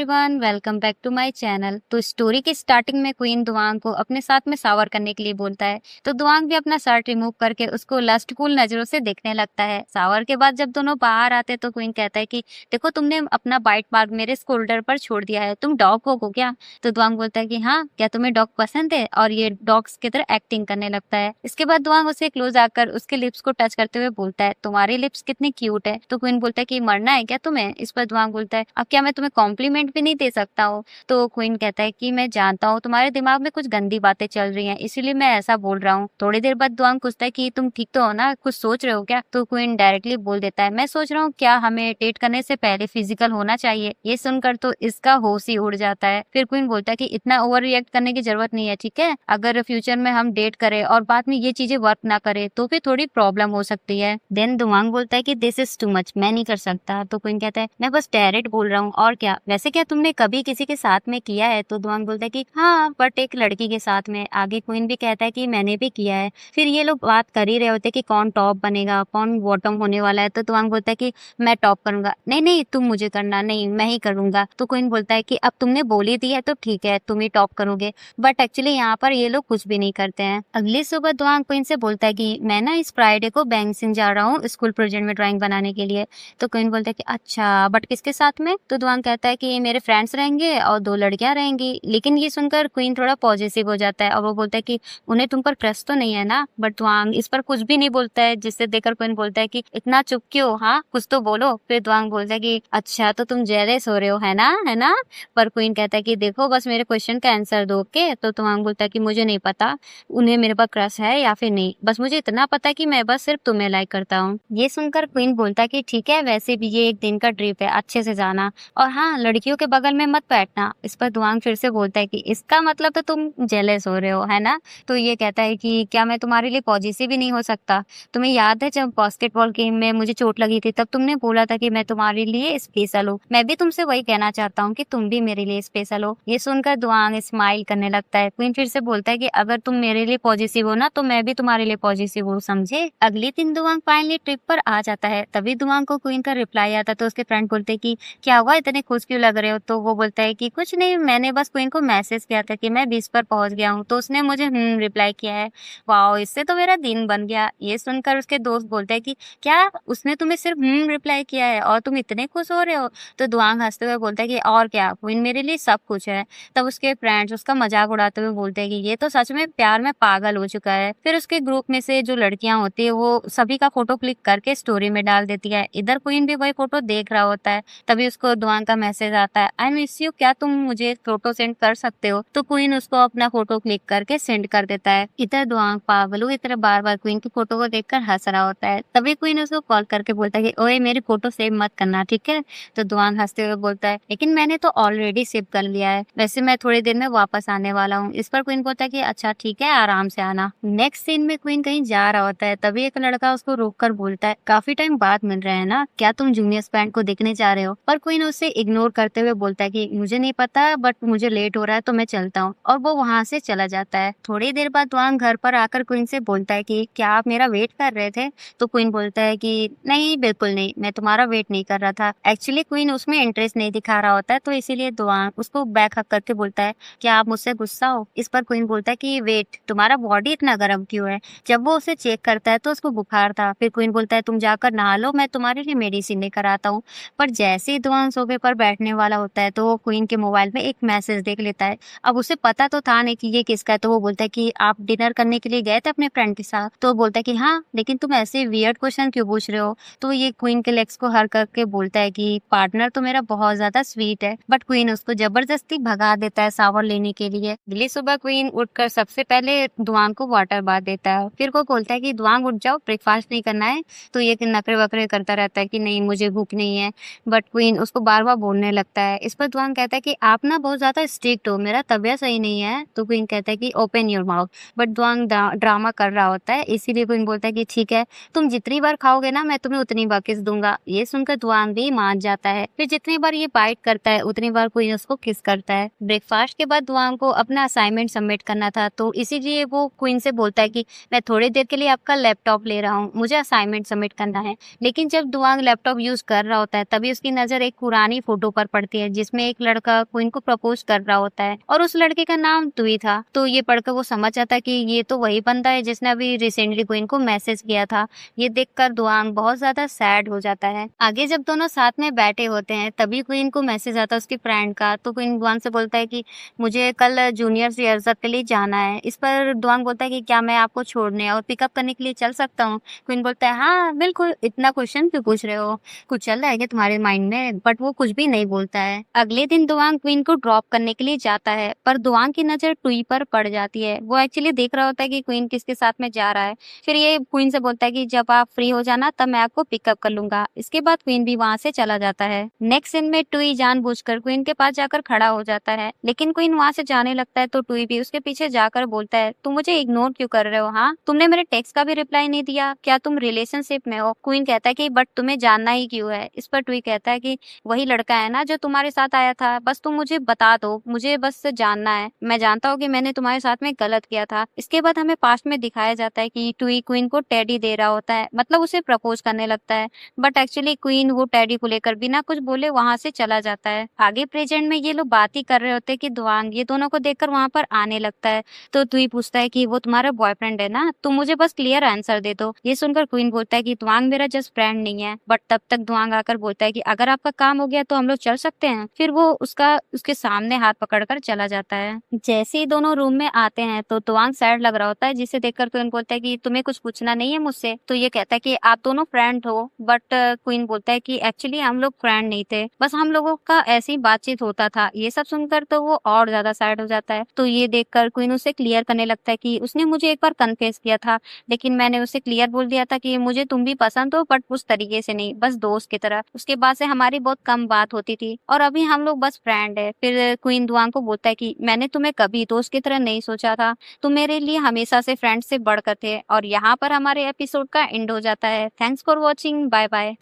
Everyone, welcome back to my channel. तो story की starting में क्वीन दुआंग को अपने साथ में शावर करने के लिए बोलता है। तो दुआंग भी अपना शर्ट रिमूव करके उसको लस्टफुल नजरों से देखने लगता है। शावर के बाद जब दोनों बाहर आते तो क्वीन कहता है कि देखो, तुमने अपना बाइट मार्क मेरे शोल्डर पर छोड़ दिया है, तुम डॉग हो क्या? तो दुआंग बोलता है कि हाँ, क्या तुम्हें डॉग पसंद है? और ये डॉग्स की तरह एक्टिंग करने लगता है। इसके बाद दुआंग उसे क्लोज आकर उसके लिप्स को टच करते हुए बोलता है, तुम्हारी लिप्स कितनी क्यूट है। तो क्वीन बोलता है कि मरना है क्या तुम्हें? इस पर दुआंग बोलता है, अब क्या मैं तुम्हें कॉम्प्लीमेंट भी नहीं दे सकता हूँ? तो क्वीन कहता है कि मैं जानता हूँ तुम्हारे दिमाग में कुछ गंदी बातें चल रही हैं, इसीलिए मैं ऐसा बोल रहा हूँ। थोड़ी देर बाद दुआंग पूछता है कि तुम ठीक तो हो ना, कुछ सोच रहे हो क्या? तो क्वीन डायरेक्टली बोल देता है, मैं सोच रहा हूँ क्या हमें डेट करने से पहले फिजिकल होना चाहिए। ये सुनकर तो इसका होश ही उड़ जाता है। फिर क्वीन बोलता है कि इतना ओवर रिएक्ट करने की जरूरत नहीं है, ठीक है? अगर फ्यूचर में हम डेट करें और बाद में ये चीजें वर्क ना करे तो फिर थोड़ी प्रॉब्लम हो सकती है। देन दुआंग बोलता है कि दिस इज टू मच, मैं नहीं कर सकता। तो क्वीन कहता है, मैं बस डायरेक्ट बोल रहा हूँ, और क्या? वैसे क्या तुमने कभी किसी के साथ में किया है? तो दुआंग बोलता है कि हाँ, बट एक लड़की के साथ में। आगे क्वीन भी कहता है कि मैंने भी किया है। फिर ये लोग बात कर ही रहे होते कि कौन टॉप बनेगा, कौन बॉटम होने वाला है। तो दुआंग बोलता है कि मैं टॉप करूंगा। नहीं नहीं, तुम मुझे करना, नहीं मैं ही करूंगा। तो क्वीन बोलता है कि अब तुमने बोली दी है तो ठीक है, तुम ही टॉप करोगे। बट एक्चुअली यहाँ पर ये लोग कुछ भी नहीं करते हैं। अगली सुबह दुआंग क्वीन से बोलता है कि मैं ना इस फ्राइडे को बैंगसिंग जा रहा हूँ स्कूल प्रोजेक्ट में ड्राइंग बनाने के लिए। तो क्वीन बोलता है कि अच्छा, बट किसके साथ में? तो दुआंग कहता है कि मेरे फ्रेंड्स रहेंगे और 2 लड़कियां रहेंगी। लेकिन ये सुनकर क्वीन थोड़ा पॉजिटिव हो जाता है और वो बोलता है कि उन्हें तुम पर क्रश तो नहीं है ना? बट दुआंग इस पर कुछ भी नहीं बोलता है, जिससे देखकर क्वीन बोलता है कि इतना चुप क्यों, हाँ कुछ तो बोलो। फिर दुआंग बोलता है कि अच्छा, तो तुम जेलस हो रहे हो, है ना, है ना? पर क्वीन कहता है कि देखो, बस मेरे क्वेश्चन का आंसर दो। के तो दुआंग बोलता है कि मुझे नहीं पता उन्हें मेरे पर क्रश है या फिर नहीं, बस मुझे इतना पता है कि मैं बस सिर्फ तुम्हें लाइक करता हूँ। ये सुनकर क्वीन बोलता है कि ठीक है, वैसे भी ये एक दिन का ट्रिप है, अच्छे से जाना, और हाँ, लड़कियों के बगल में मत बैठना। इस पर दुआंग फिर से बोलता है कि इसका मतलब तो तुम जेलस हो रहे हो, है ना? तो ये कहता है कि क्या मैं तुम्हारे लिए पॉजिटिव भी नहीं हो सकता? तुम्हें याद है जब बास्केटबॉल गेम में मुझे चोट लगी थी, तब तुमने बोला था कि मैं तुम्हारे लिए स्पेशल हूँ। मैं भी तुमसे वही कहना चाहता हूँ कि तुम भी मेरे लिए स्पेशल हो। ये सुनकर दुआंग स्माइल करने लगता है। क्वीन फिर से बोलता है कि अगर तुम मेरे लिए पॉजिटिव हो ना, तो मैं भी तुम्हारे लिए पॉजिटिव हूँ, समझे? अगले दिन दुआंग फाइनली ट्रिप पर आ जाता है। तभी दुआंग को क्वीन का रिप्लाई आता है। तो उसके फ्रेंड बोलते हैं कि क्या हुआ, इतने खुश क्यों लग रहे हो? तो वो बोलता है कि कुछ नहीं, मैंने बस क्वीन को मैसेज किया था कि मैं 20 पर पहुंच गया हूँ, तो उसने मुझे रिप्लाई किया है। वाओ, इससे तो मेरा दिन बन गया। ये सुनकर उसके दोस्त बोलते हैं कि क्या उसने तुम्हें सिर्फ रिप्लाई किया है और तुम इतने खुश हो रहे हो? तो दुआंग हंसते हुए बोलता है कि और क्या, क्वीन मेरे लिए सब कुछ है। तब उसके फ्रेंड्स उसका मजाक उड़ाते हुए बोलते हैं कि ये तो सच में प्यार में पागल हो चुका है। फिर उसके ग्रुप में से जो लड़कियां होती है वो सभी का फोटो क्लिक करके स्टोरी में डाल देती है। इधर क्वीन भी वही फोटो देख रहा होता है। तभी उसको दुआंग का मैसेज आता है, आई मिस यू, क्या तुम मुझे फोटो सेंड कर सकते हो? तो क्वीन उसको अपना फोटो क्लिक करके सेंड कर देता है। इधर दुआंग पागल हुई तरह बार बार क्वीन की फोटो को देखकर हंस रहा होता है। तभी क्वीन उसको कॉल करके बोलता है कि ओए, मेरी फोटो सेव मत करना, ठीक है? तो दुआंग हंसते हुए बोलता है, लेकिन मैंने तो ऑलरेडी सेव कर लिया है, वैसे मैं थोड़ी देर में वापस आने वाला हूँ। इस पर क्वीन बोलता है कि अच्छा ठीक है, आराम से आना। नेक्स्ट सीन में क्वीन कहीं जा रहा होता है। तभी एक लड़का उसको रोककर बोलता है, काफी टाइम बाद मिल रहे हैं ना, क्या तुम जूनियर्स बैंड को देखने जा रहे हो? पर क्वीन उसे इग्नोर करते हुए बोलता है कि मुझे नहीं पता, बट मुझे लेट हो रहा है तो मैं चलता हूँ, और वो वहाँ से चला जाता है। थोड़ी देर बाद दुआंग घर पर आकर क्वीन से बोलता है कि क्या आप मेरा वेट कर रहे थे? तो क्वीन बोलता है कि नहीं, बिल्कुल नहीं, मैं तुम्हारा वेट नहीं कर रहा था। एक्चुअली क्वीन उसमें इंटरेस्ट नहीं दिखा रहा होता है, तो इसीलिए दुआंग उसको बैक हक करके बोलता है, क्या आप मुझसे गुस्सा हो? इस पर क्वीन बोलता है कि वेट, तुम्हारा बॉडी इतना गर्म क्यों है? जब वो उसे चेक करता है तो उसको बुखार था। फिर क्वीन बोलता है, तुम जाकर नहा लो, मैं तुम्हारे लिए मेडिसिन लेकर आता हूँ। पर जैसे ही दुआंग सोफे पर बैठने वाला होता है तो वो क्वीन के मोबाइल में एक मैसेज देख लेता है। अब उसे पता तो था नहीं कि ये किसका है। तो वो बोलता है कि आप डिनर करने के लिए गए थे अपने फ्रेंड के साथ? तो वो बोलता है कि हाँ, लेकिन तुम ऐसे वियर्ड क्वेश्चन क्यों पूछ रहे हो? तो ये क्वीन के लेग्स को हर करके बोलता है कि पार्टनर तो मेरा बहुत ज्यादा स्वीट है। बट क्वीन उसको जबरदस्ती भगा देता है शावर लेने के लिए। अगली सुबह क्वीन उठकर सबसे पहले दुआंग को वाटर बाथ देता है। फिर वो बोलता है कि दुआंग उठ जाओ, ब्रेकफास्ट नहीं करना है? तो ये नखरे वखरे करता रहता है कि नहीं, मुझे भूख नहीं है। बट क्वीन उसको बार बार बोलने लगता है। इस पर दुआंग कहता है कि आप ना बहुत ज्यादा स्ट्रिक्ट हो, मेरा तबीयत सही नहीं है। तो क्वीन कहता है कि ओपन योर माउथ। बट दुआंग ड्रामा कर रहा होता है, इसीलिए क्वीन बोलता है कि ठीक है, तुम जितनी बार खाओगे ना, मैं तुम्हें उतनी बार किस दूंगा। ये सुनकर दुआंग भी मान जाता है। फिर जितनी बार ये बाइट करता है उतनी बार क्वीन उसको किस करता है। ब्रेकफास्ट के बाद दुआंग को अपना असाइनमेंट सबमिट करना था, तो इसीलिए वो क्वीन से बोलता है कि मैं थोड़ी देर के लिए आपका लैपटॉप ले रहा हूँ, मुझे असाइनमेंट सबमिट करना है। लेकिन जब दुआंग लैपटॉप यूज कर रहा होता है तभी उसकी नजर एक पुरानी फोटो पर पड़ती होती है जिसमें एक लड़का क्वीन को प्रपोज कर रहा होता है और उस लड़के का नाम तुई था। तो ये पढ़कर वो समझ जाता है कि ये तो वही बंदा है जिसने अभी रिसेंटली क्वीन को मैसेज किया था। ये देखकर दुआंग बहुत ज्यादा सैड हो जाता है। आगे जब दोनों साथ में बैठे होते हैं तभी क्वीन को मैसेज आता है उसकी फ्रेंड का। तो क्वीन दुआंग से बोलता है कि मुझे कल जूनियर रिहर्सल के लिए जाना है। इस पर दुआंग बोलता है कि क्या मैं आपको छोड़ने और पिकअप करने के लिए चल सकता हूँ। क्वीन बोलता है हाँ बिल्कुल, इतना क्वेश्चन क्यों पूछ रहे हो, कुछ चल रहा है क्या तुम्हारे माइंड में। बट वो कुछ भी नहीं बोलता है। अगले दिन दुआंग क्वीन को ड्रॉप करने के लिए जाता है पर दुआंग की नजर टुई पर पड़ जाती है। वो एक्चुअली देख रहा होता है कि क्वीन किसके साथ में जा रहा है। फिर ये क्वीन से बोलता है कि जब आप फ्री हो जाना तब मैं आपको पिकअप कर लूंगा। इसके बाद क्वीन भी वहाँ से चला जाता है। नेक्स्ट सीन में टुई जानबूझकर क्वीन के पास जाकर खड़ा हो जाता है लेकिन क्वीन वहाँ से जाने लगता है तो टुई भी उसके पीछे जाकर बोलता है तुम मुझे इग्नोर क्यों कर रहे हो, हाँ तुमने मेरे टेक्स्ट का भी रिप्लाई नहीं दिया, क्या तुम रिलेशनशिप में हो। क्वीन कहता है कि बट तुम्हें जानना ही क्यों है। इस पर टुई कहता है कि वही लड़का है ना जो तुम्हारे साथ आया था, बस तुम मुझे बता दो, मुझे बस जानना है। मैं जानता हूँ कि मैंने तुम्हारे साथ में गलत किया था। इसके बाद हमें पास्ट में दिखाया जाता है कि टुई क्वीन को टेडी दे रहा होता है, मतलब उसे प्रपोज करने लगता है। बट एक्चुअली क्वीन वो टेडी को लेकर बिना कुछ बोले वहां से चला जाता है। आगे प्रेजेंट में ये लोग बात ही कर रहे होते हैं कि दुआंग ये दोनों को देखकर वहां पर आने लगता है। तो टुई पूछता है कि वो तुम्हारा बॉयफ्रेंड है ना, तुम मुझे बस क्लियर आंसर दे दो। ये सुनकर क्वीन बोलता है कि दुआंग मेरा जस्ट फ्रेंड नहीं है। बट तब तक दुआंग आकर बोलता है कि अगर आपका काम हो गया तो हम लोग चल सकते हैं। फिर वो उसके सामने हाथ पकड़कर चला जाता है। जैसे ही दोनों रूम में आते हैं तो दुआंग सैड लग रहा होता है जिसे देखकर क्वीन बोलता है कि तुम्हें कुछ पूछना नहीं है मुझसे। तो ये कहता है कि आप दोनों फ्रेंड हो। बट क्वीन बोलता है कि एक्चुअली हम लोग फ्रेंड नहीं थे, बस हम लोगों का ऐसी बातचीत होता था। ये सब सुनकर तो वो और ज्यादा सैड हो जाता है। तो ये देखकर क्वीन उसे क्लियर करने लगता है कि उसने मुझे एक बार कन्फेस किया था लेकिन मैंने उसे क्लियर बोल दिया था कि मुझे तुम भी पसंद हो बट उस तरीके से नहीं, बस दोस्त की तरह। उसके बाद से हमारी बहुत कम बात होती थी और अभी हम लोग बस फ्रेंड है। फिर क्वीन दुआंग को बोलता है कि मैंने तुम्हें कभी दोस्त की तरह नहीं सोचा था, तुम मेरे लिए हमेशा से फ्रेंड से बढ़कर थे। और यहाँ पर हमारे एपिसोड का एंड हो जाता है। Thanks for watching, bye bye.